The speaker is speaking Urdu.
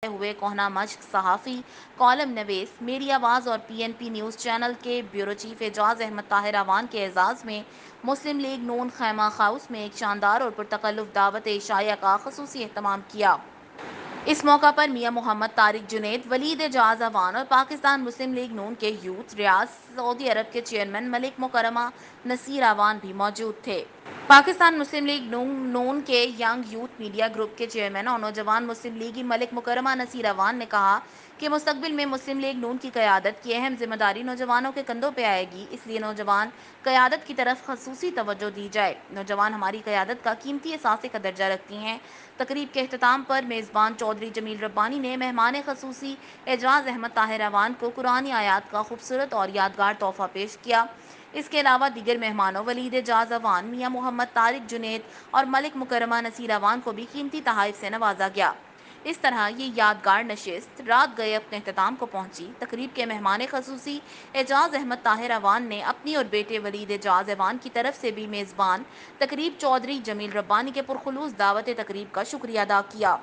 ہوئے کوہنا مشق صحافی، کالم نویس، میری آواز اور پی این پی نیوز چینل کے بیورو چیف اعجاز احمد طاہر اعوان کے اعزاز میں مسلم لیگ نون خیمہ ہاؤس میں ایک شاندار اور پرتکلف دعوت عشائیہ کا خصوصی اہتمام کیا۔ اس موقع پر میاں محمد طارق جنید، ولید اعجاز اعوان اور پاکستان مسلم لیگ نون کے یوتھ ریاض سعودی عرب کے چیئرمین ملک مکرمہ نصیر اعوان بھی موجود تھے۔ پاکستان مسلم لیگ نون کے ینگ یوتھ میڈیا گروپ کے چیئرمین اور نوجوان مسلم لیگی ملک مکرمہ نصیر اعوان نے کہا کہ مستقبل میں مسلم لیگ نون کی قیادت کی اہم ذمہ داری نوجوانوں کے کندھوں پہ آئے گی، اس لیے نوجوان قیادت کی طرف خصوصی توجہ دی جائے۔ نوجوان ہماری قیادت کا قیمتی اثاثے کا درجہ رکھتی ہیں۔ تقریب کے اختتام پر میزبان چودھری جمیل ربانی نے مہمان خصوصی اعجاز احمد طاہر اعوان کو قرآنی آیات کا خوبصورت اور یادگار تحفہ پیش کیا۔ اس کے علاوہ دیگر مہمانوں ولید اعجاز اعوان، میاں محمد طارق جنید اور ملک مکرمہ نصیر اعوان کو بھی قیمتی تحائف سے نوازا گیا۔ اس طرح یہ یادگار نشست رات گئے اپنے اختتام کو پہنچی۔ تقریب کے مہمان خصوصی اعجاز احمد طاہر اعوان نے اپنی اور بیٹے ولید اعجاز اعوان کی طرف سے بھی میزبان تقریب چودھری جمیل ربانی کے پرخلوص دعوت تقریب کا شکریہ ادا کیا۔